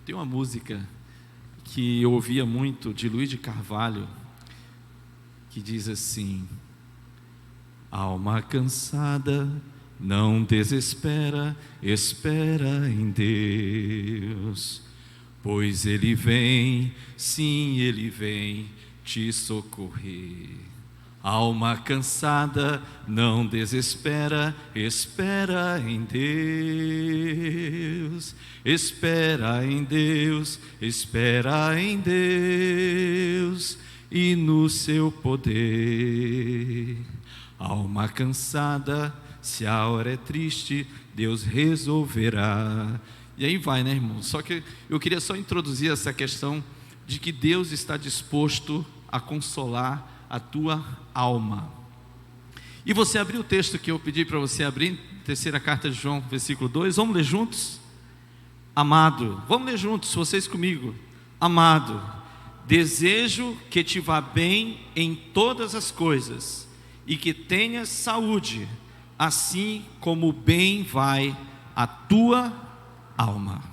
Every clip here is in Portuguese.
Tem uma música que eu ouvia muito de Luiz de Carvalho, que diz assim: alma cansada, não desespera, espera em Deus, pois Ele vem, sim, Ele vem te socorrer. Alma cansada, não desespera, espera em Deus, espera em Deus, espera em Deus e no seu poder. Alma cansada, se a hora é triste, Deus resolverá. E aí vai, né, irmão? Só que eu queria só introduzir essa questão de que Deus está disposto a consolar a tua alma. E você abriu o texto que eu pedi para você abrir, terceira carta de João, versículo 2, vamos ler juntos? Amado, vamos ler juntos, vocês comigo. Amado, desejo que te vá bem em todas as coisas e que tenhas saúde, assim como bem vai a tua alma.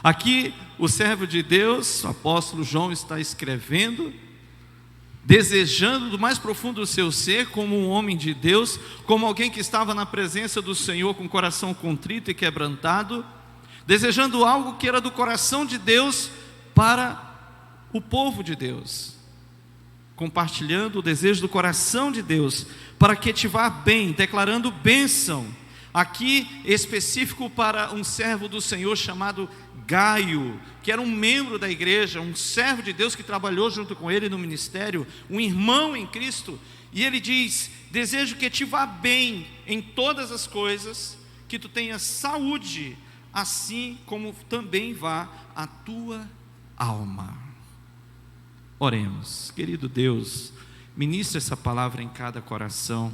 Aqui o servo de Deus, o apóstolo João, está escrevendo, desejando do mais profundo do seu ser, como um homem de Deus, como alguém que estava na presença do Senhor com o coração contrito e quebrantado, desejando algo que era do coração de Deus para o povo de Deus, compartilhando o desejo do coração de Deus para que te vá bem, declarando bênção, aqui específico para um servo do Senhor chamado Gaio, que era um membro da igreja, um servo de Deus que trabalhou junto com ele no ministério, um irmão em Cristo. E ele diz: desejo que te vá bem em todas as coisas, que tu tenhas saúde, assim como também vá a tua alma. Oremos. Querido Deus, ministra essa palavra em cada coração,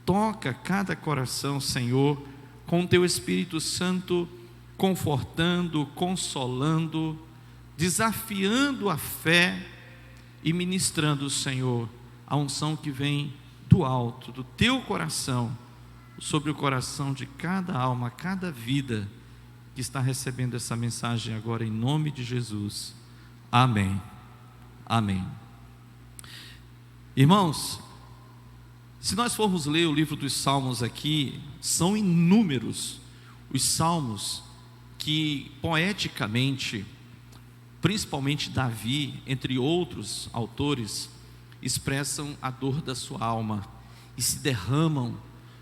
toca cada coração, Senhor, com teu Espírito Santo, confortando, consolando, desafiando a fé e ministrando, Senhor, a unção que vem do alto, do teu coração, sobre o coração de cada alma, cada vida que está recebendo essa mensagem agora, em nome de Jesus. Amém. Amém. Irmãos, se nós formos ler o livro dos Salmos aqui, são inúmeros os salmos que poeticamente, principalmente Davi, entre outros autores, expressam a dor da sua alma e se derramam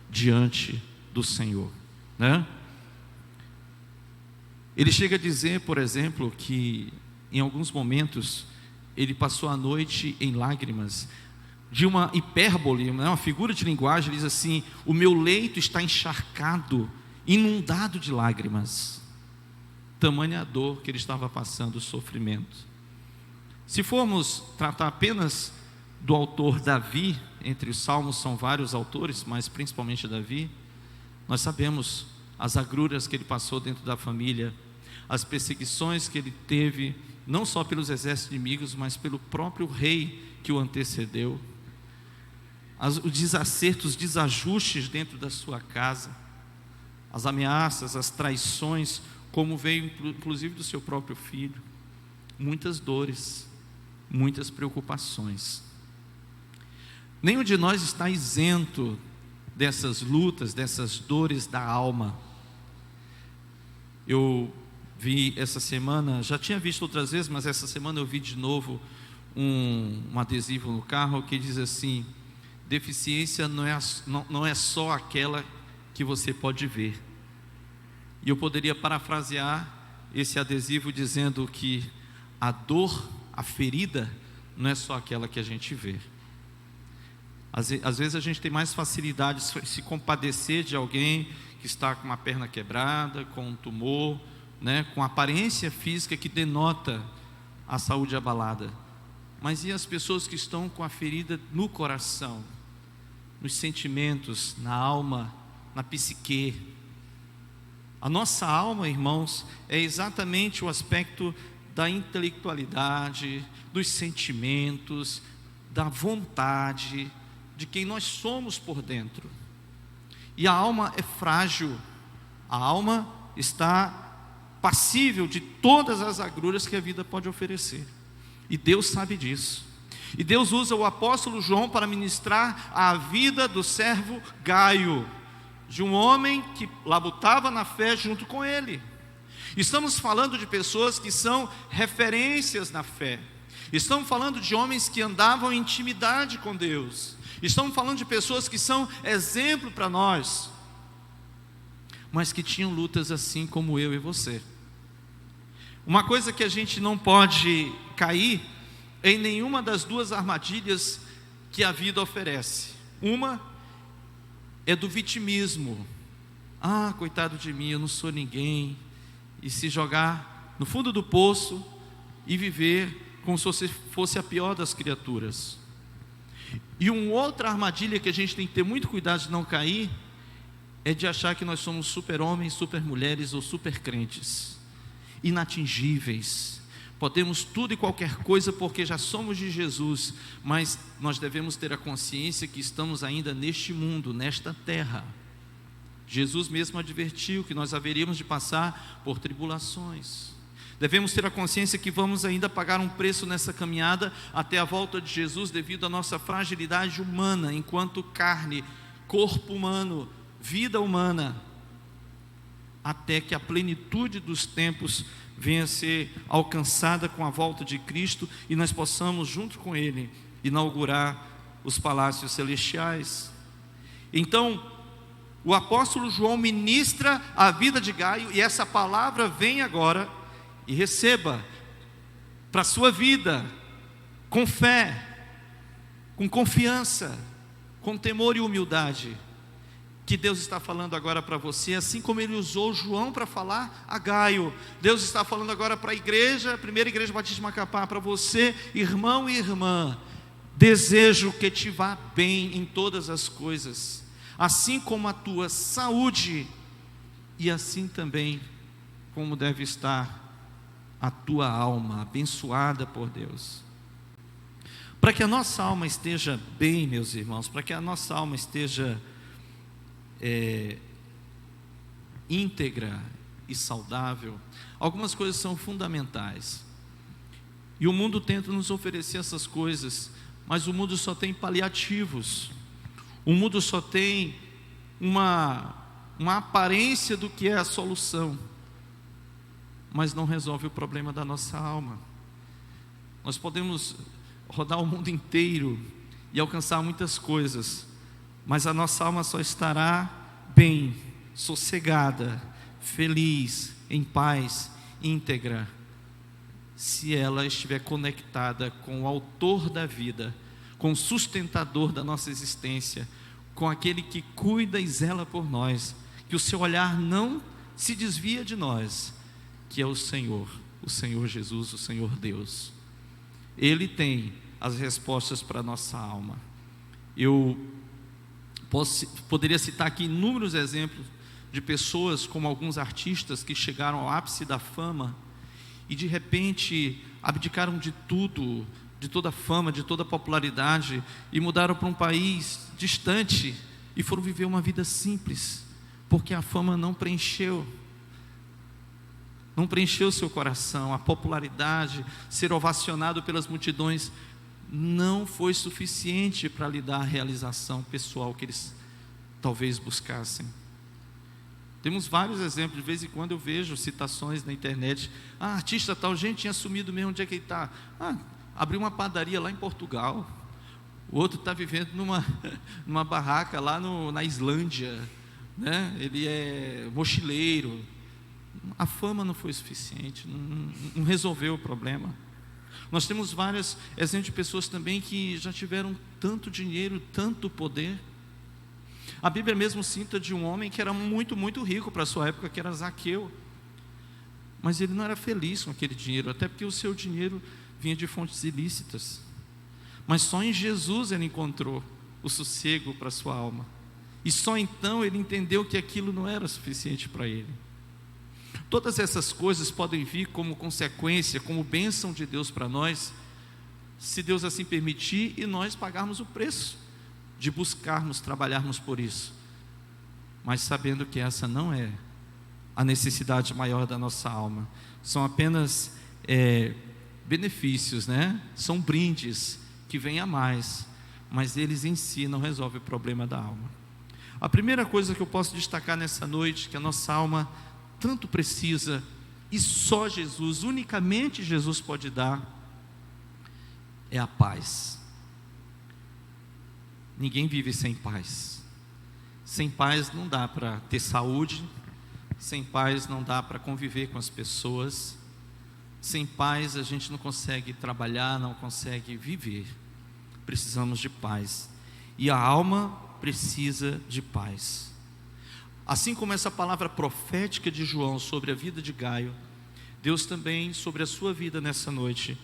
diante do Senhor, né? Ele chega a dizer, por exemplo, que em alguns momentos ele passou a noite em lágrimas, de uma hipérbole, uma figura de linguagem. Ele diz assim: o meu leito está encharcado, inundado de lágrimas. Tamanha a dor que ele estava passando, o sofrimento. Se formos tratar apenas do autor Davi, entre os salmos são vários autores, mas principalmente Davi, nós sabemos as agruras que ele passou dentro da família, as perseguições que ele teve, não só pelos exércitos inimigos, mas pelo próprio rei que o antecedeu, os desacertos, os desajustes dentro da sua casa, as ameaças, as traições, como veio inclusive do seu próprio filho, muitas dores, muitas preocupações. Nenhum de nós está isento dessas lutas, dessas dores da alma. Eu vi essa semana, já tinha visto outras vezes, mas essa semana eu vi de novo um adesivo no carro que diz assim: deficiência não é só aquela que você pode ver. E eu poderia parafrasear esse adesivo dizendo que a dor, a ferida, não é só aquela que a gente vê. Às vezes a gente tem mais facilidade de se compadecer de alguém que está com uma perna quebrada, com um tumor, né, com aparência física que denota a saúde abalada. Mas e as pessoas que estão com a ferida no coração, nos sentimentos, na alma, na psique? A nossa alma, irmãos, é exatamente o aspecto da intelectualidade, dos sentimentos, da vontade, de quem nós somos por dentro. E a alma é frágil, a alma está passível de todas as agruras que a vida pode oferecer. E Deus sabe disso. E Deus usa o apóstolo João para ministrar a vida do servo Gaio, de um homem que labutava na fé junto com ele. Estamos falando de pessoas que são referências na fé. Estamos falando de homens que andavam em intimidade com Deus. Estamos falando de pessoas que são exemplo para nós, mas que tinham lutas assim como eu e você. Uma coisa que a gente não pode cair em nenhuma das duas armadilhas que a vida oferece. Uma é do vitimismo. Ah, coitado de mim, eu não sou ninguém. E se jogar no fundo do poço e viver como se fosse a pior das criaturas. E uma outra armadilha que a gente tem que ter muito cuidado de não cair é de achar que nós somos super-homens, super-mulheres ou super-crentes, inatingíveis. Podemos tudo e qualquer coisa porque já somos de Jesus, mas nós devemos ter a consciência que estamos ainda neste mundo, nesta terra. Jesus mesmo advertiu que nós haveríamos de passar por tribulações. Devemos ter a consciência que vamos ainda pagar um preço nessa caminhada até a volta de Jesus, devido à nossa fragilidade humana, enquanto carne, corpo humano, vida humana, até que a plenitude dos tempos venha a ser alcançada com a volta de Cristo e nós possamos, junto com Ele, inaugurar os palácios celestiais. Então, o apóstolo João ministra a vida de Gaio, e essa palavra vem agora, e receba para a sua vida, com fé, com confiança, com temor e humildade, que Deus está falando agora para você, assim como Ele usou João para falar a Gaio. Deus está falando agora para a igreja, a primeira igreja batista de Macapá, para você, irmão e irmã. Desejo que te vá bem em todas as coisas, assim como a tua saúde, e assim também como deve estar a tua alma, abençoada por Deus. Para que a nossa alma esteja bem, meus irmãos, para que a nossa alma esteja íntegra e saudável, algumas coisas são fundamentais. E o mundo tenta nos oferecer essas coisas, mas o mundo só tem paliativos. O mundo só tem uma aparência do que é a solução, mas não resolve o problema da nossa alma. Nós podemos rodar o mundo inteiro e alcançar muitas coisas, mas a nossa alma só estará bem, sossegada, feliz, em paz, íntegra, se ela estiver conectada com o autor da vida, com o sustentador da nossa existência, com aquele que cuida e zela por nós, que o seu olhar não se desvia de nós, que é o Senhor Jesus, o Senhor Deus. Ele tem as respostas para a nossa alma. Eu poderia citar aqui inúmeros exemplos de pessoas, como alguns artistas que chegaram ao ápice da fama e de repente abdicaram de tudo, de toda a fama, de toda a popularidade, e mudaram para um país distante e foram viver uma vida simples, porque a fama não preencheu seu coração. A popularidade, ser ovacionado pelas multidões, não foi suficiente para lhe dar a realização pessoal que eles talvez buscassem. Temos vários exemplos, de vez em quando eu vejo citações na internet: artista tal, gente, tinha sumido mesmo, onde é que ele está? Abriu uma padaria lá em Portugal. O outro está vivendo numa barraca lá na Islândia, né? Ele é mochileiro. A fama não foi suficiente, não resolveu o problema. Nós temos vários exemplos de pessoas também que já tiveram tanto dinheiro, tanto poder. A Bíblia mesmo cita de um homem que era muito, muito rico para a sua época, que era Zaqueu. Mas ele não era feliz com aquele dinheiro, até porque o seu dinheiro vinha de fontes ilícitas. Mas só em Jesus ele encontrou o sossego para a sua alma. E só então ele entendeu que aquilo não era suficiente para ele. Todas essas coisas podem vir como consequência, como bênção de Deus para nós, se Deus assim permitir e nós pagarmos o preço de buscarmos, trabalharmos por isso, mas sabendo que essa não é a necessidade maior da nossa alma. São apenas benefícios, né? São brindes que vêm a mais, mas eles em si não resolvem o problema da alma. A primeira coisa que eu posso destacar nessa noite, que a nossa alma tanto precisa, e só Jesus, unicamente Jesus pode dar, é a paz. Ninguém vive sem paz. Sem paz não dá para ter saúde, sem paz não dá para conviver com as pessoas, sem paz a gente não consegue trabalhar, não consegue viver. Precisamos de paz, e a alma precisa de paz. Assim como essa palavra profética de João sobre a vida de Gaio, Deus também sobre a sua vida nessa noite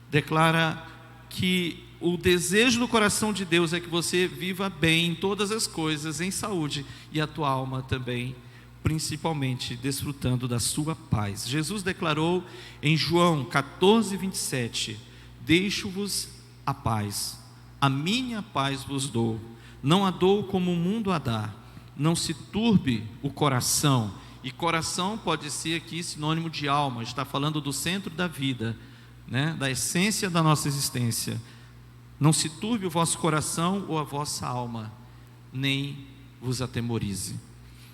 declara que o desejo do coração de Deus é que você viva bem em todas as coisas, em saúde, e a tua alma também, principalmente desfrutando da sua paz. Jesus declarou em João 14:27: deixo-vos a paz, a minha paz vos dou, não a dou como o mundo a dá. Não se turbe o coração. E coração pode ser aqui sinônimo de alma, está falando do centro da vida, né? Da essência da nossa existência. Não se turbe o vosso coração ou a vossa alma, nem vos atemorize.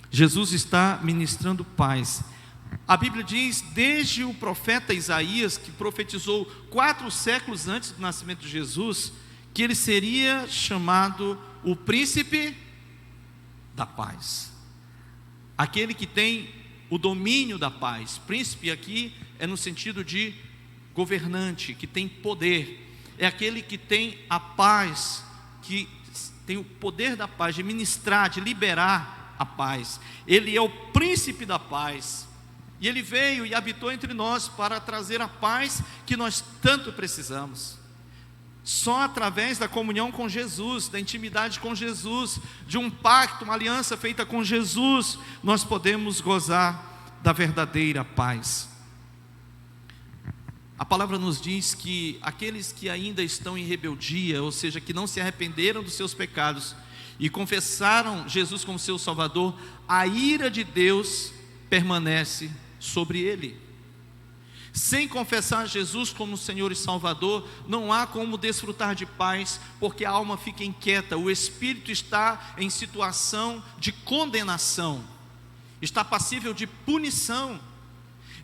Jesus está ministrando paz. A Bíblia diz, desde o profeta Isaías, que profetizou 4 séculos antes do nascimento de Jesus, que ele seria chamado o príncipe da paz, aquele que tem o domínio da paz. Príncipe aqui é no sentido de governante, que tem poder, é aquele que tem a paz, que tem o poder da paz, de ministrar, de liberar a paz. Ele é o príncipe da paz, e ele veio e habitou entre nós para trazer a paz que nós tanto precisamos. Só através da comunhão com Jesus, da intimidade com Jesus, de um pacto, uma aliança feita com Jesus, nós podemos gozar da verdadeira paz. A palavra nos diz que aqueles que ainda estão em rebeldia, ou seja, que não se arrependeram dos seus pecados e confessaram Jesus como seu Salvador, a ira de Deus permanece sobre ele. Sem confessar Jesus como Senhor e Salvador, não há como desfrutar de paz, porque a alma fica inquieta, o espírito está em situação de condenação, está passível de punição.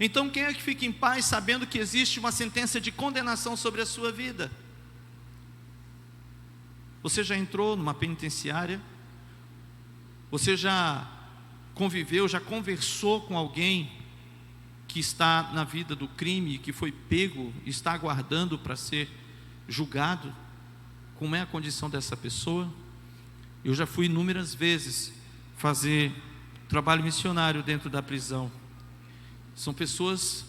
Então quem é que fica em paz sabendo que existe uma sentença de condenação sobre a sua vida? Você já entrou numa penitenciária? Você já conviveu, já conversou com alguém que está na vida do crime, que foi pego, está aguardando para ser julgado? Como é a condição dessa pessoa? Eu já fui inúmeras vezes fazer trabalho missionário dentro da prisão. São pessoas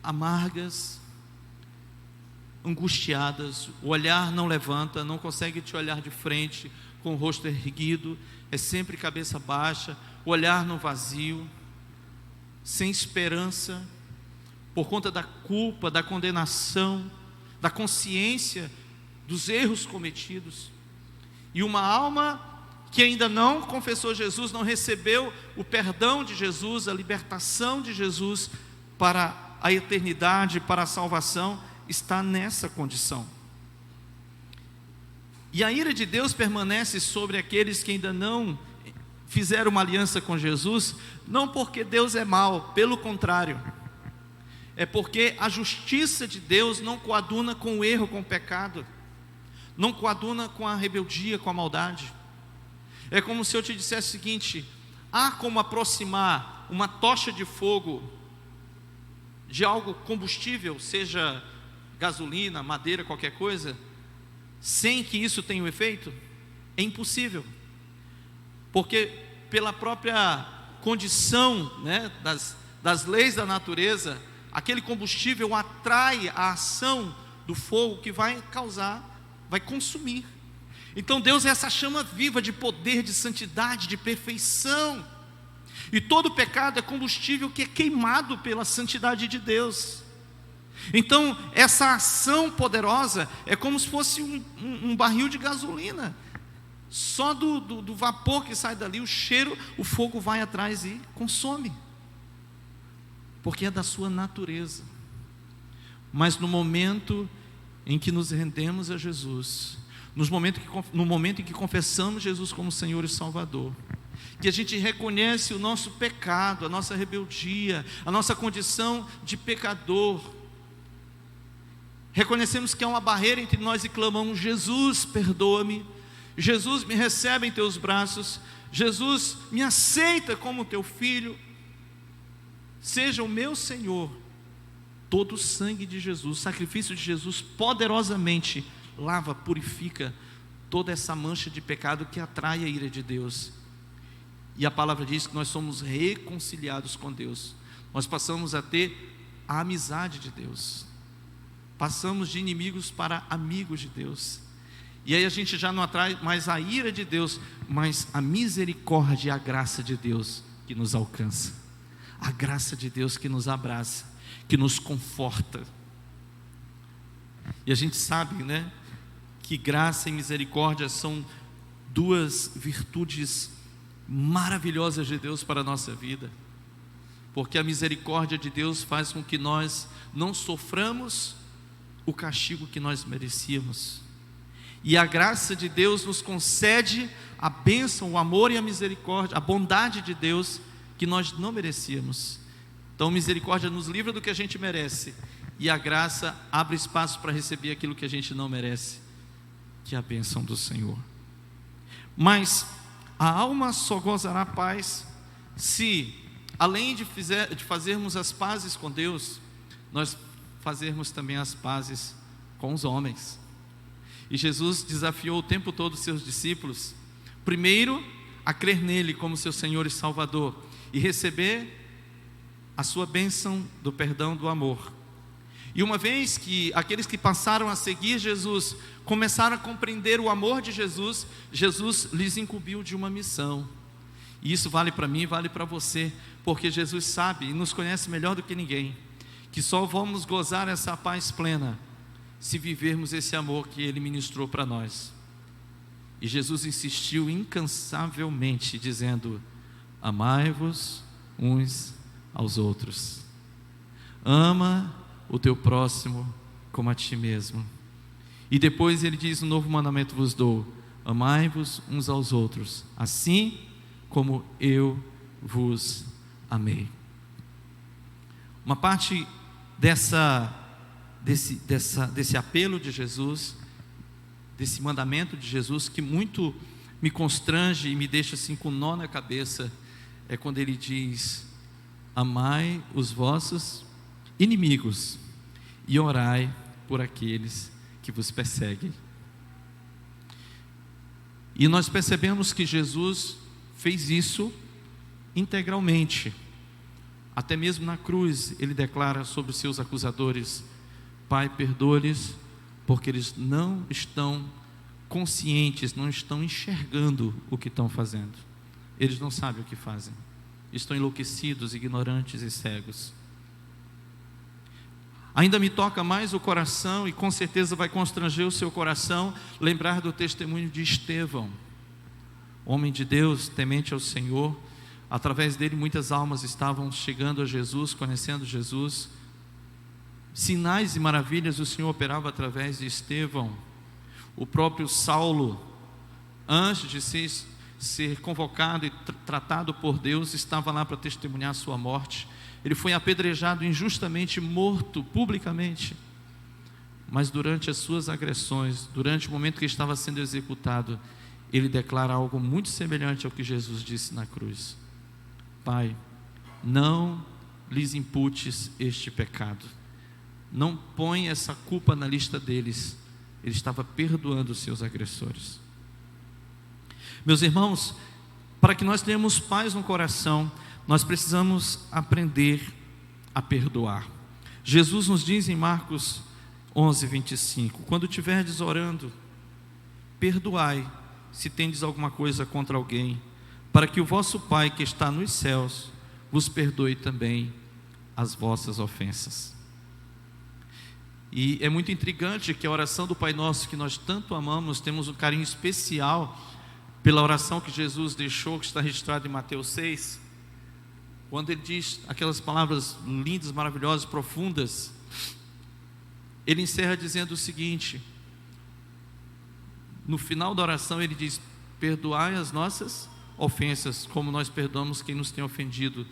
amargas, angustiadas, o olhar não levanta, não consegue te olhar de frente, com o rosto erguido, é sempre cabeça baixa, o olhar no vazio, sem esperança, por conta da culpa, da condenação, da consciência dos erros cometidos. E uma alma que ainda não confessou Jesus, não recebeu o perdão de Jesus, a libertação de Jesus para a eternidade, para a salvação, está nessa condição. E a ira de Deus permanece sobre aqueles que ainda não fizeram uma aliança com Jesus, não porque Deus é mau, pelo contrário, é porque a justiça de Deus não coaduna com o erro, com o pecado, não coaduna com a rebeldia, com a maldade. É como se eu te dissesse o seguinte: há como aproximar uma tocha de fogo de algo combustível, seja gasolina, madeira, qualquer coisa, sem que isso tenha um efeito? É impossível, porque pela própria condição, né, das leis da natureza, aquele combustível atrai a ação do fogo que vai causar, vai consumir. Então Deus é essa chama viva de poder, de santidade, de perfeição, e todo pecado é combustível que é queimado pela santidade de Deus. Então essa ação poderosa é como se fosse um barril de gasolina. Só do vapor que sai dali, o cheiro, o fogo vai atrás e consome, porque é da sua natureza. Mas no momento em que nos rendemos a Jesus, no momento em que confessamos Jesus como Senhor e Salvador, que a gente reconhece o nosso pecado, a nossa rebeldia, a nossa condição de pecador, reconhecemos que há uma barreira entre nós e clamamos: Jesus, perdoa-me, Jesus, me recebe em teus braços, Jesus, me aceita como teu filho, seja o meu Senhor. Todo o sangue de Jesus, o sacrifício de Jesus poderosamente lava, purifica toda essa mancha de pecado que atrai a ira de Deus. E a palavra diz que nós somos reconciliados com Deus, nós passamos a ter a amizade de Deus, passamos de inimigos para amigos de Deus. E aí a gente já não atrai mais a ira de Deus, mas a misericórdia e a graça de Deus que nos alcança, a graça de Deus que nos abraça, que nos conforta. E a gente sabe, né, que graça e misericórdia são duas virtudes maravilhosas de Deus para a nossa vida, porque a misericórdia de Deus faz com que nós não soframos o castigo que nós merecíamos, e a graça de Deus nos concede a bênção, o amor e a misericórdia, a bondade de Deus que nós não merecíamos. Então a misericórdia nos livra do que a gente merece, e a graça abre espaço para receber aquilo que a gente não merece, que é a bênção do Senhor. Mas a alma só gozará paz se, além de fazermos as pazes com Deus, nós fazermos também as pazes com os homens. E Jesus desafiou o tempo todo os seus discípulos, primeiro, a crer nele como seu Senhor e Salvador, e receber a sua bênção do perdão, do amor. E uma vez que aqueles que passaram a seguir Jesus começaram a compreender o amor de Jesus, Jesus lhes incumbiu de uma missão. E isso vale para mim, vale para você, porque Jesus sabe e nos conhece melhor do que ninguém, que só vamos gozar essa paz plena se vivermos esse amor que Ele ministrou para nós. E Jesus insistiu incansavelmente, dizendo: amai-vos uns aos outros, ama o teu próximo como a ti mesmo. E depois ele diz: um novo mandamento vos dou, amai-vos uns aos outros, assim como eu vos amei. Uma parte desse apelo de Jesus, desse mandamento de Jesus, que muito me constrange e me deixa assim com nó na cabeça, é quando ele diz: amai os vossos inimigos e orai por aqueles que vos perseguem. E nós percebemos que Jesus fez isso integralmente. Até mesmo na cruz ele declara sobre os seus acusadores: Pai, perdoa-lhes, porque eles não estão conscientes, não estão enxergando o que estão fazendo. Eles não sabem o que fazem, estão enlouquecidos, ignorantes e cegos. Ainda me toca mais o coração, e com certeza vai constranger o seu coração, lembrar do testemunho de Estevão, homem de Deus, temente ao Senhor. Através dele muitas almas estavam chegando a Jesus, conhecendo Jesus. Sinais e maravilhas o Senhor operava através de Estevão. O próprio Saulo, antes de ser convocado e tratado por Deus, estava lá para testemunhar a sua morte. Ele foi apedrejado injustamente, morto publicamente. Mas durante as suas agressões, durante o momento que estava sendo executado, ele declara algo muito semelhante ao que Jesus disse na cruz: Pai, não lhes imputes este pecado, não põe essa culpa na lista deles. Ele estava perdoando os seus agressores. Meus irmãos, para que nós tenhamos paz no coração, nós precisamos aprender a perdoar. Jesus nos diz em Marcos 11:25: quando estiverdes orando, perdoai se tendes alguma coisa contra alguém, para que o vosso Pai que está nos céus vos perdoe também as vossas ofensas. E é muito intrigante que a oração do Pai Nosso, que nós tanto amamos, temos um carinho especial pela oração que Jesus deixou, que está registrada em Mateus 6, quando ele diz aquelas palavras lindas, maravilhosas, profundas, ele encerra dizendo o seguinte: no final da oração ele diz: perdoai as nossas ofensas, como nós perdoamos quem nos tem ofendido.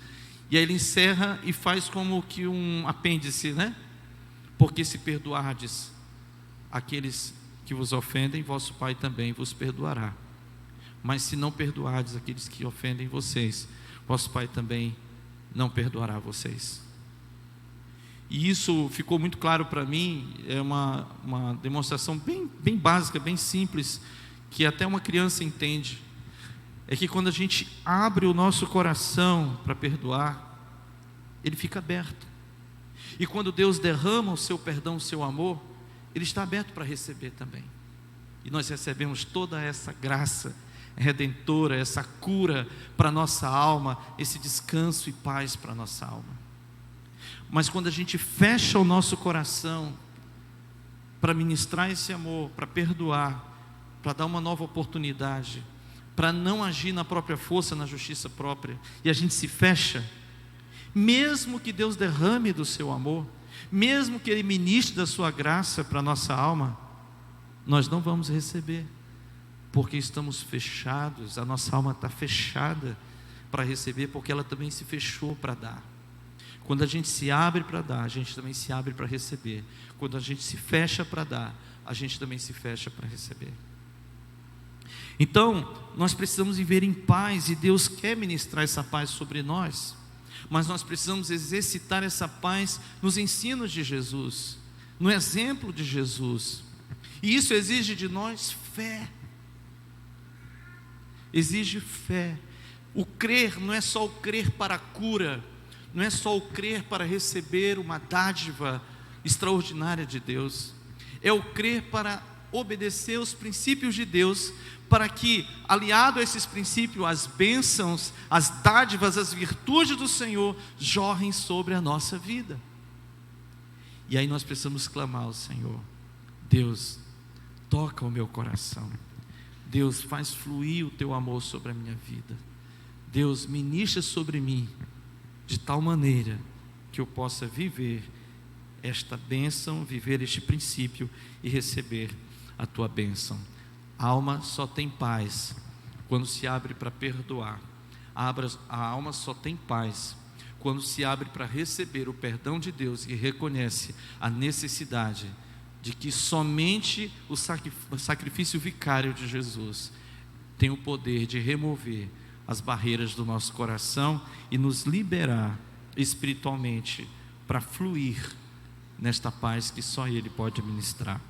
E aí ele encerra e faz como que um apêndice, né? Porque se perdoardes aqueles que vos ofendem, vosso Pai também vos perdoará. Mas se não perdoardes aqueles que ofendem vocês, vosso Pai também não perdoará vocês. E isso ficou muito claro para mim. É uma demonstração bem básica, bem simples, que até uma criança entende. É que quando a gente abre o nosso coração para perdoar, ele fica aberto. E quando Deus derrama o seu perdão, o seu amor, ele está aberto para receber também. E nós recebemos toda essa graça redentora, essa cura para a nossa alma, esse descanso e paz para a nossa alma. Mas quando a gente fecha o nosso coração para ministrar esse amor, para perdoar, para dar uma nova oportunidade, para não agir na própria força, na justiça própria, e a gente se fecha, mesmo que Deus derrame do seu amor, mesmo que Ele ministre da sua graça para a nossa alma, nós não vamos receber, porque estamos fechados. A nossa alma está fechada para receber, porque ela também se fechou para dar. Quando a gente se abre para dar, a gente também se abre para receber. Quando a gente se fecha para dar, a gente também se fecha para receber. Então, nós precisamos viver em paz, e Deus quer ministrar essa paz sobre nós, mas nós precisamos exercitar essa paz nos ensinos de Jesus, no exemplo de Jesus, e isso exige de nós fé. Exige fé. O crer não é só o crer para a cura, não é só o crer para receber uma dádiva extraordinária de Deus, é o crer para obedecer os princípios de Deus, para que, aliado a esses princípios, as bênçãos, as dádivas, as virtudes do Senhor jorrem sobre a nossa vida. E aí nós precisamos clamar ao Senhor: Deus, toca o meu coração. Deus, faz fluir o teu amor sobre a minha vida. Deus, ministra sobre mim de tal maneira que eu possa viver esta bênção, viver este princípio e receber a tua bênção. A alma só tem paz quando se abre para perdoar. A alma só tem paz quando se abre para receber o perdão de Deus e reconhece a necessidade de que somente o sacrifício vicário de Jesus tem o poder de remover as barreiras do nosso coração e nos liberar espiritualmente para fluir nesta paz que só Ele pode ministrar.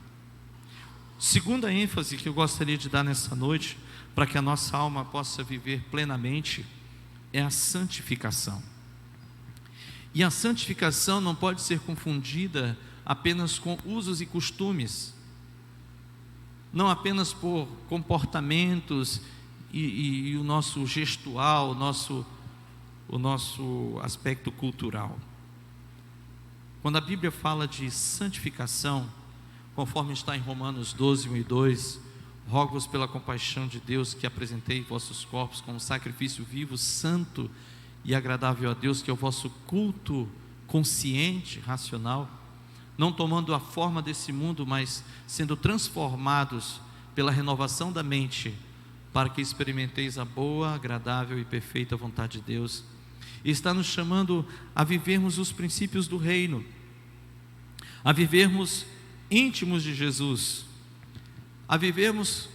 Segunda ênfase que eu gostaria de dar nessa noite, para que a nossa alma possa viver plenamente, é a santificação. E a santificação não pode ser confundida apenas com usos e costumes, não apenas por comportamentos e o nosso gestual, o nosso aspecto cultural. Quando a Bíblia fala de santificação, conforme está em Romanos 12, 1 e 2, rogo-vos pela compaixão de Deus que apresentei vossos corpos como sacrifício vivo, santo e agradável a Deus, que é o vosso culto consciente, racional, não tomando a forma desse mundo, mas sendo transformados pela renovação da mente, para que experimenteis a boa, agradável e perfeita vontade de Deus. E está nos chamando a vivermos os princípios do reino, a vivermos íntimos de Jesus, a vivermos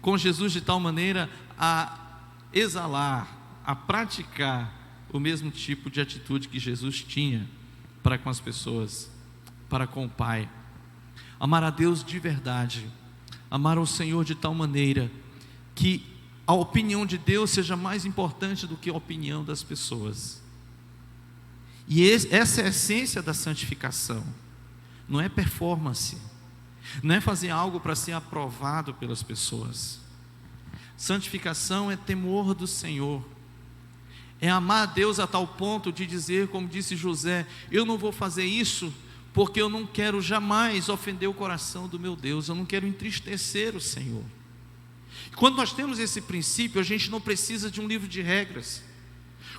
com Jesus de tal maneira a exalar, a praticar o mesmo tipo de atitude que Jesus tinha para com as pessoas, para com o Pai. Amar a Deus de verdade, amar ao Senhor de tal maneira que a opinião de Deus seja mais importante do que a opinião das pessoas. E essa é a essência da santificação. Não é performance, não é fazer algo para ser aprovado pelas pessoas. Santificação é temor do Senhor, é amar a Deus a tal ponto de dizer, como disse José: eu não vou fazer isso porque eu não quero jamais ofender o coração do meu Deus, eu não quero entristecer o Senhor. Quando nós temos esse princípio, a gente não precisa de um livro de regras.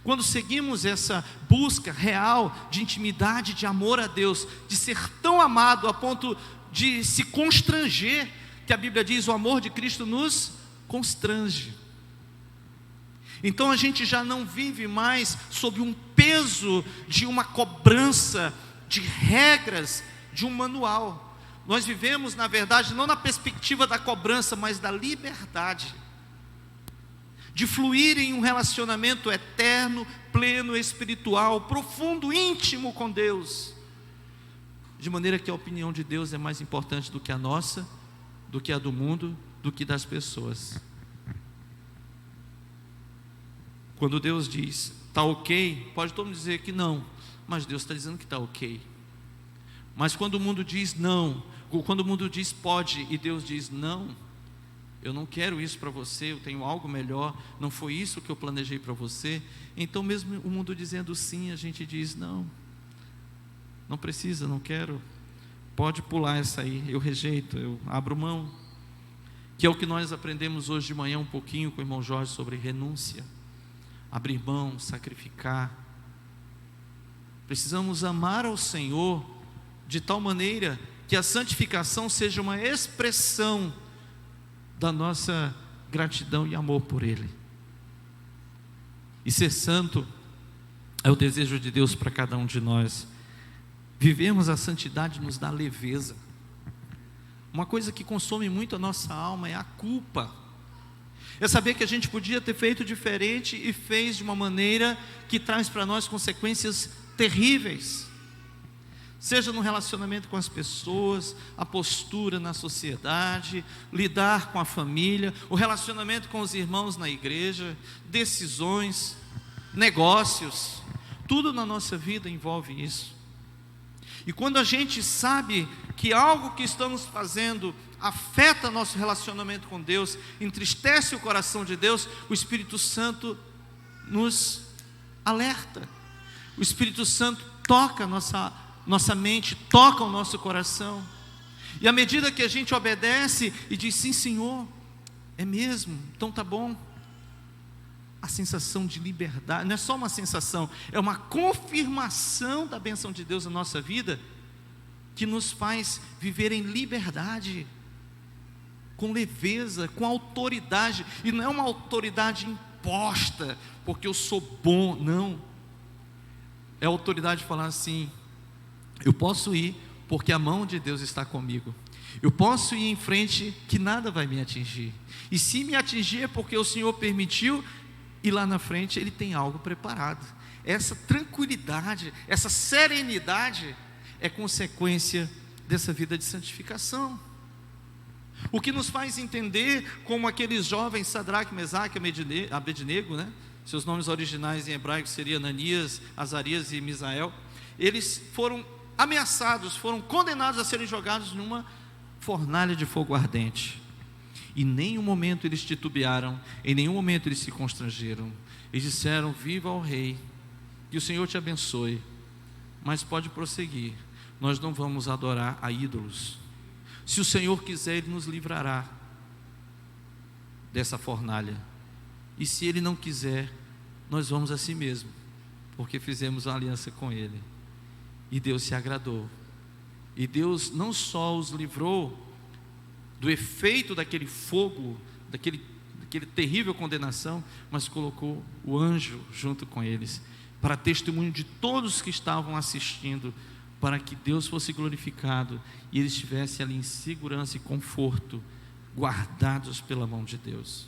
Quando seguimos essa busca real de intimidade, de amor a Deus, de ser tão amado a ponto de se constranger, que a Bíblia diz, o amor de Cristo nos constrange. Então a gente já não vive mais sob um peso de uma cobrança, de regras, de um manual. Nós vivemos, na verdade, não na perspectiva da cobrança, mas da liberdade, de fluir em um relacionamento eterno, pleno, espiritual, profundo, íntimo com Deus, de maneira que a opinião de Deus é mais importante do que a nossa, do que a do mundo, do que das pessoas. Quando Deus diz, está ok, pode todo mundo dizer que não, mas Deus está dizendo que está ok. Mas quando o mundo diz não, quando o mundo diz pode, e Deus diz não, eu não quero isso para você, eu tenho algo melhor, não foi isso que eu planejei para você, então mesmo o mundo dizendo sim, a gente diz não, não precisa, não quero, pode pular essa aí, eu rejeito, eu abro mão, que é o que nós aprendemos hoje de manhã um pouquinho com o irmão Jorge sobre renúncia, abrir mão, sacrificar. Precisamos amar ao Senhor de tal maneira que a santificação seja uma expressão da nossa gratidão e amor por Ele. E ser santo é o desejo de Deus para cada um de nós. Vivemos a santidade nos dá leveza. Uma coisa que consome muito a nossa alma é a culpa. É saber que a gente podia ter feito diferente e fez de uma maneira que traz para nós consequências terríveis. Seja no relacionamento com as pessoas, a postura na sociedade, lidar com a família, o relacionamento com os irmãos na igreja, decisões, negócios, tudo na nossa vida envolve isso. E quando a gente sabe que algo que estamos fazendo afeta nosso relacionamento com Deus, entristece o coração de Deus, o Espírito Santo nos alerta. O Espírito Santo toca nossa mente, toca o nosso coração. E à medida que a gente obedece e diz sim, Senhor, é mesmo, então tá bom. A sensação de liberdade, não é só uma sensação, é uma confirmação da bênção de Deus na nossa vida, que nos faz viver em liberdade, com leveza, com autoridade, e não é uma autoridade imposta, porque eu sou bom, não, é a autoridade de falar assim, eu posso ir, porque a mão de Deus está comigo, eu posso ir em frente, que nada vai me atingir, e se me atingir é porque o Senhor permitiu, e lá na frente Ele tem algo preparado. Essa tranquilidade, essa serenidade é consequência dessa vida de santificação. O que nos faz entender como aqueles jovens Sadraque, Mesaque e Abednego, né? Seus nomes originais em hebraico seriam Ananias, Azarias e Misael. Eles foram ameaçados, foram condenados a serem jogados numa fornalha de fogo ardente. Em nenhum momento eles titubearam, em nenhum momento eles se constrangeram. Eles disseram, viva ao Rei, que o Senhor te abençoe, mas pode prosseguir, nós não vamos adorar a ídolos. Se o Senhor quiser, Ele nos livrará dessa fornalha, e se Ele não quiser, nós vamos a si mesmo, porque fizemos uma aliança com Ele, e Deus se agradou, e Deus não só os livrou do efeito daquele fogo, daquele terrível condenação, mas colocou o anjo junto com eles, para testemunho de todos que estavam assistindo, para que Deus fosse glorificado, e eles estivessem ali em segurança e conforto, guardados pela mão de Deus.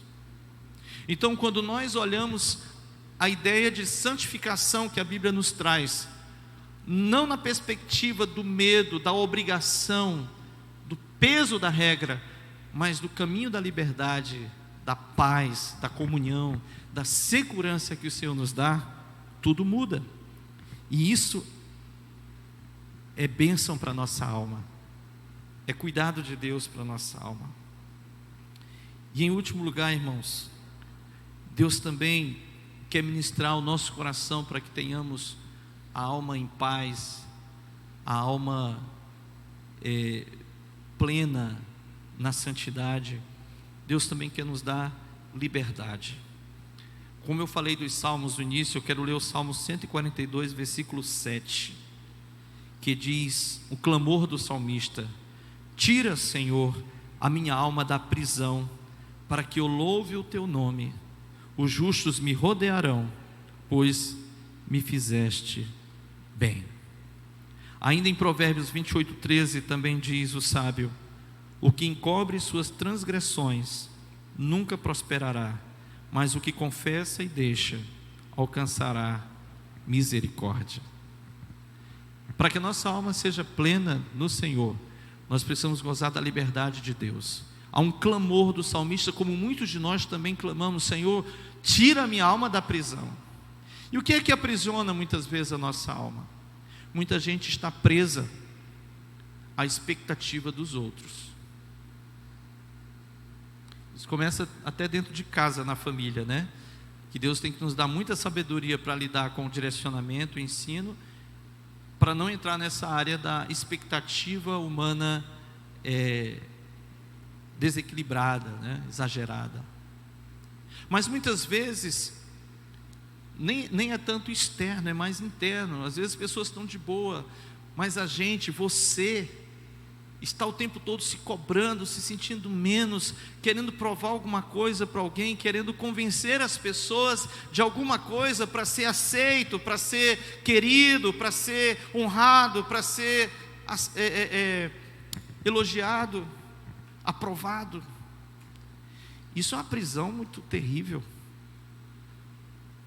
Então, quando nós olhamos a ideia de santificação que a Bíblia nos traz, não na perspectiva do medo, da obrigação, do peso da regra, mas do caminho da liberdade, da paz, da comunhão, da segurança que o Senhor nos dá, tudo muda. E isso é bênção para a nossa alma, é cuidado de Deus para a nossa alma. E em último lugar, irmãos, Deus também quer ministrar o nosso coração para que tenhamos a alma em paz, a alma plena na santidade, Deus também quer nos dar liberdade. Como eu falei dos salmos no início, eu quero ler o Salmo 142, versículo 7, que diz, o clamor do salmista: tira, Senhor, a minha alma da prisão, para que eu louve o teu nome. Os justos me rodearão, pois me fizeste bem. Ainda em Provérbios 28, 13, também diz o sábio: o que encobre suas transgressões nunca prosperará, mas o que confessa e deixa alcançará misericórdia. Para que a nossa alma seja plena no Senhor, nós precisamos gozar da liberdade de Deus. Há um clamor do salmista, como muitos de nós também clamamos: Senhor, tira a minha alma da prisão. E o que é que aprisiona muitas vezes a nossa alma? Muita gente está presa à expectativa dos outros. Isso começa até dentro de casa, na família, né? Que Deus tem que nos dar muita sabedoria para lidar com o direcionamento, o ensino, para não entrar nessa área da expectativa humana desequilibrada, né? Exagerada. Mas muitas vezes nem é tanto externo, é mais interno. Às vezes as pessoas estão de boa, mas você está o tempo todo se cobrando, se sentindo menos, querendo provar alguma coisa para alguém, querendo convencer as pessoas de alguma coisa para ser aceito, para ser querido, para ser honrado, para ser elogiado, aprovado. Isso é uma prisão muito terrível.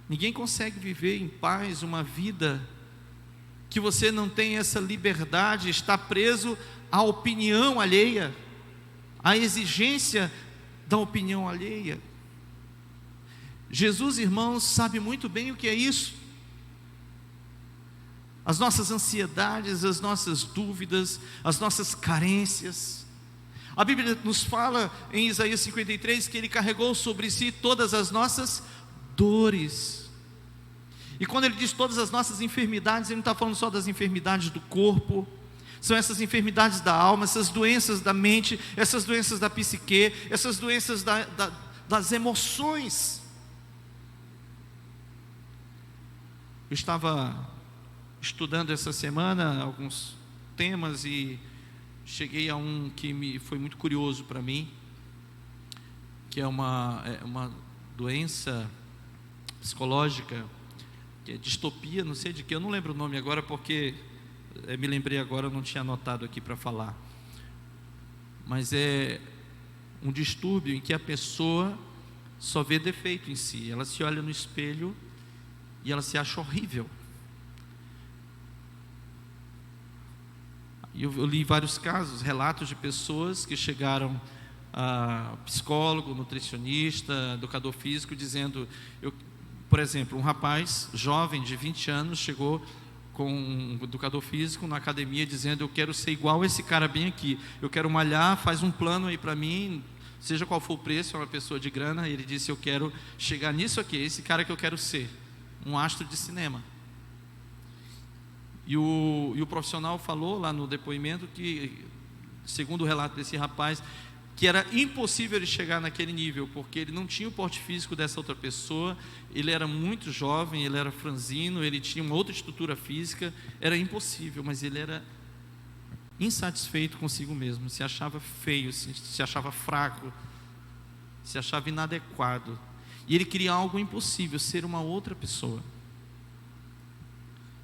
Ninguém consegue viver em paz uma vida que você não tem essa liberdade, está preso à opinião alheia, à exigência da opinião alheia. Jesus, irmãos, sabe muito bem o que é isso. As nossas ansiedades, as nossas dúvidas, as nossas carências. A Bíblia nos fala em Isaías 53 que Ele carregou sobre si todas as nossas dores. E quando Ele diz todas as nossas enfermidades, Ele não está falando só das enfermidades do corpo. São essas enfermidades da alma, essas doenças da mente, essas doenças da psique, essas doenças das emoções. Eu estava estudando essa semana alguns temas e cheguei a um que foi muito curioso para mim, que é uma doença psicológica, que é distopia, não sei de que, eu não lembro o nome agora porque me lembrei agora, eu não tinha anotado aqui para falar, mas é um distúrbio em que a pessoa só vê defeito em si, ela se olha no espelho e ela se acha horrível. E eu li vários casos, relatos de pessoas que chegaram a psicólogo, nutricionista, educador físico, dizendo, por exemplo, um rapaz jovem de 20 anos chegou com um educador físico na academia dizendo: eu quero ser igual esse cara bem aqui, eu quero malhar, faz um plano aí para mim, seja qual for o preço, é uma pessoa de grana. E ele disse: eu quero chegar nisso aqui, esse cara que eu quero ser, um astro de cinema. E o profissional falou lá no depoimento que, segundo o relato desse rapaz, que era impossível ele chegar naquele nível, porque ele não tinha o porte físico dessa outra pessoa, ele era muito jovem, ele era franzino, ele tinha uma outra estrutura física, era impossível, mas ele era insatisfeito consigo mesmo, se achava feio, se achava fraco, se achava inadequado, e ele queria algo impossível, ser uma outra pessoa.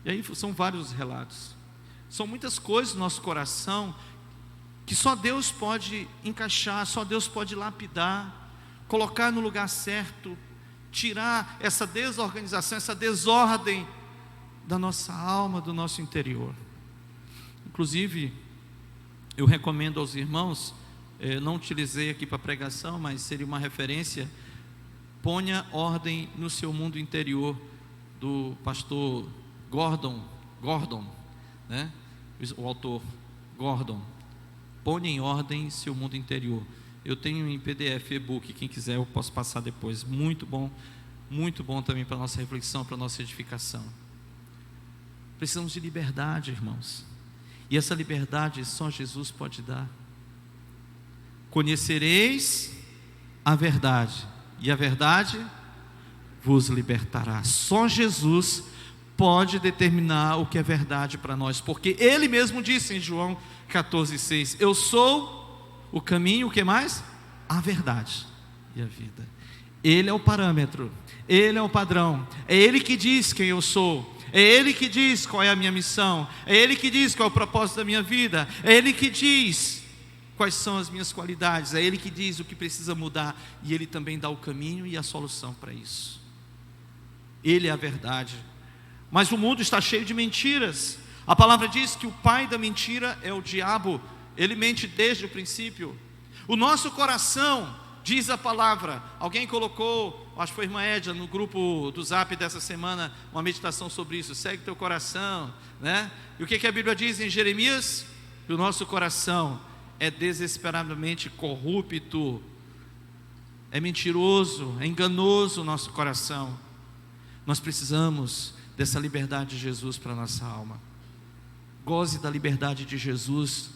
E aí são vários relatos, são muitas coisas no nosso coração que só Deus pode encaixar, só Deus pode lapidar, colocar no lugar certo, tirar essa desorganização, essa desordem da nossa alma, do nosso interior. Inclusive, eu recomendo aos irmãos, não utilizei aqui para pregação, mas seria uma referência: ponha ordem no seu mundo interior, do pastor Gordon, né? O autor Gordon. Põe em ordem seu mundo interior. Eu tenho em PDF, e-book, quem quiser eu posso passar depois. Muito bom também para a nossa reflexão, para a nossa edificação. Precisamos de liberdade, irmãos, e essa liberdade só Jesus pode dar. Conhecereis a verdade, e a verdade vos libertará. Só Jesus pode determinar o que é verdade para nós, porque Ele mesmo disse em João 14,6: eu sou o caminho, o que mais? A verdade e a vida. Ele é o parâmetro, Ele é o padrão, é Ele que diz quem eu sou, é Ele que diz qual é a minha missão, é Ele que diz qual é o propósito da minha vida, é Ele que diz quais são as minhas qualidades, é Ele que diz o que precisa mudar, e Ele também dá o caminho e a solução para isso. Ele é a verdade. Mas o mundo está cheio de mentiras. A palavra diz que o pai da mentira é o diabo. Ele mente desde o princípio. O nosso coração, diz a palavra, alguém colocou, acho que foi a irmã Edna, no grupo do Zap dessa semana, uma meditação sobre isso: segue teu coração, né? E o que a Bíblia diz em Jeremias? Que o nosso coração é desesperadamente corrupto, é mentiroso, é enganoso o nosso coração. Nós precisamos dessa liberdade de Jesus para a nossa alma. Goze da liberdade de Jesus,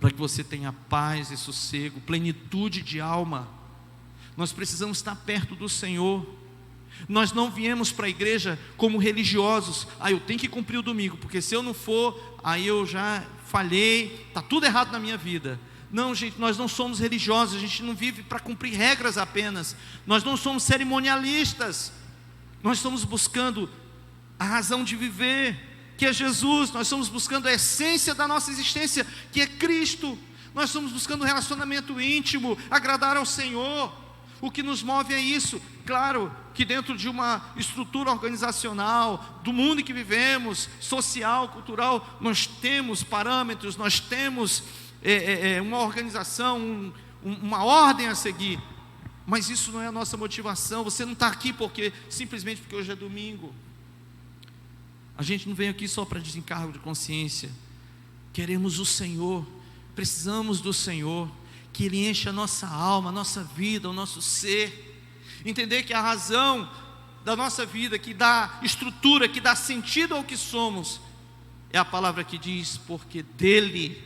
para que você tenha paz e sossego, plenitude de alma. Nós precisamos estar perto do Senhor. Nós não viemos para a igreja como religiosos: eu tenho que cumprir o domingo, porque se eu não for, aí eu já falhei, está tudo errado na minha vida. Não, gente, nós não somos religiosos, a gente não vive para cumprir regras apenas, nós não somos cerimonialistas, nós estamos buscando a razão de viver, que é Jesus. Nós estamos buscando a essência da nossa existência, que é Cristo. Nós estamos buscando um relacionamento íntimo, agradar ao Senhor. O que nos move é isso. Claro que dentro de uma estrutura organizacional, do mundo em que vivemos, social, cultural, nós temos parâmetros, nós temos uma organização, uma ordem a seguir. Mas isso não é a nossa motivação. Você não está aqui simplesmente porque hoje é domingo. A gente não vem aqui só para desencargo de consciência. Queremos o Senhor, precisamos do Senhor, que Ele enche a nossa alma, a nossa vida, o nosso ser. Entender que a razão da nossa vida, que dá estrutura, que dá sentido ao que somos, é a palavra que diz: porque dEle,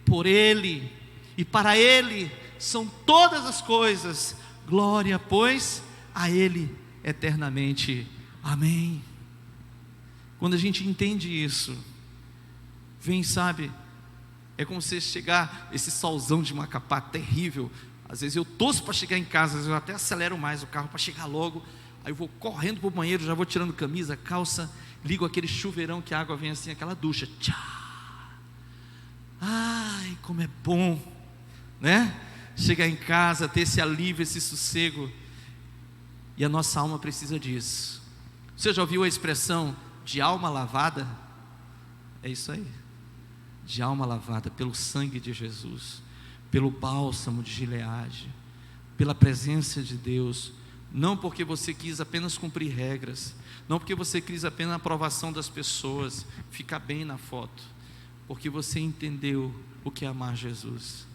por Ele e para Ele são todas as coisas. Glória, pois, a Ele eternamente. Amém. Quando a gente entende isso, é como se chegar esse solzão de Macapá terrível. Às vezes eu torço para chegar em casa, às vezes eu até acelero mais o carro para chegar logo. Aí eu vou correndo para o banheiro, já vou tirando camisa, calça, ligo aquele chuveirão que a água vem assim, aquela ducha. Tchá! Ai, como é bom, né? Chegar em casa, ter esse alívio, esse sossego. E a nossa alma precisa disso. Você já ouviu a expressão de alma lavada? É isso aí. De alma lavada pelo sangue de Jesus, pelo bálsamo de Gileade, pela presença de Deus. Não porque você quis apenas cumprir regras, não porque você quis apenas a aprovação das pessoas, ficar bem na foto, porque você entendeu o que é amar Jesus,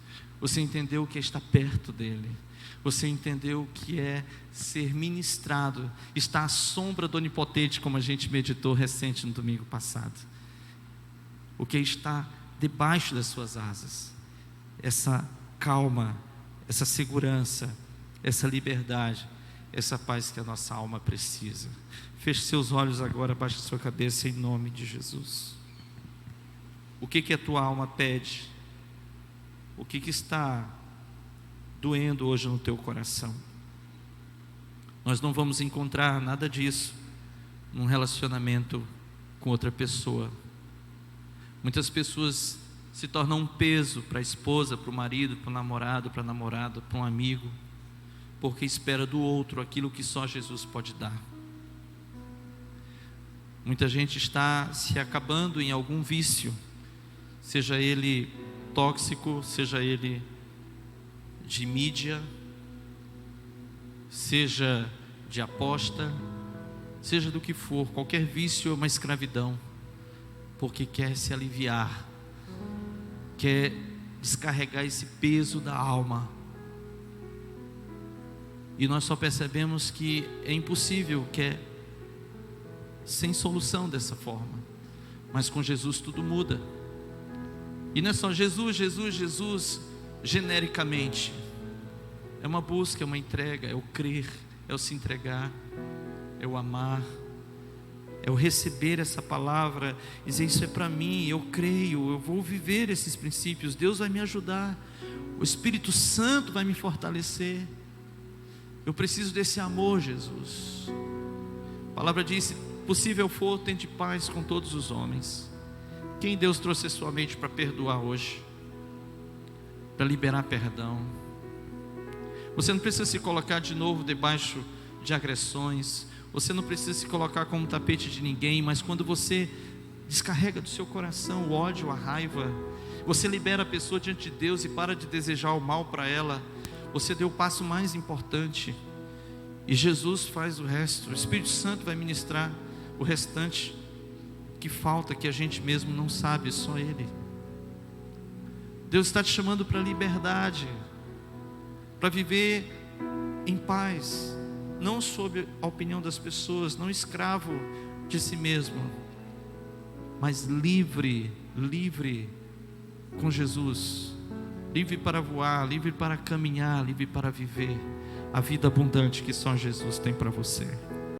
você entendeu o que é estar perto dEle, você entendeu o que é ser ministrado, estar à sombra do Onipotente, como a gente meditou recente no domingo passado, o que é estar debaixo das suas asas, essa calma, essa segurança, essa liberdade, essa paz que a nossa alma precisa. Feche seus olhos agora, baixe sua cabeça em nome de Jesus. O que a tua alma pede? O que está doendo hoje no teu coração? Nós não vamos encontrar nada disso num relacionamento com outra pessoa. Muitas pessoas se tornam um peso para a esposa, para o marido, para o namorado, para a namorada, para um amigo, porque espera do outro aquilo que só Jesus pode dar. Muita gente está se acabando em algum vício, seja ele tóxico, seja ele de mídia, seja de aposta, seja do que for. Qualquer vício é uma escravidão, porque quer se aliviar, quer descarregar esse peso da alma. E nós só percebemos que é impossível, que é sem solução dessa forma. Mas com Jesus tudo muda. E não é só Jesus, Jesus, Jesus genericamente. É uma busca, é uma entrega, é o crer, é o se entregar, é o amar, é o receber essa palavra, dizer: isso é para mim, eu creio, eu vou viver esses princípios, Deus vai me ajudar, o Espírito Santo vai me fortalecer. Eu preciso desse amor, Jesus. A palavra diz: se possível for, tende paz com todos os homens. Quem Deus trouxe a sua mente para perdoar hoje? Para liberar perdão. Você não precisa se colocar de novo debaixo de agressões. Você não precisa se colocar como tapete de ninguém. Mas quando você descarrega do seu coração o ódio, a raiva, você libera a pessoa diante de Deus e para de desejar o mal para ela, você deu o passo mais importante. E Jesus faz o resto. O Espírito Santo vai ministrar o restante que falta, que a gente mesmo não sabe, só Ele. Deus está te chamando para a liberdade, para viver em paz, não sob a opinião das pessoas, não escravo de si mesmo, mas livre com Jesus, livre para voar, livre para caminhar, livre para viver a vida abundante que só Jesus tem para você.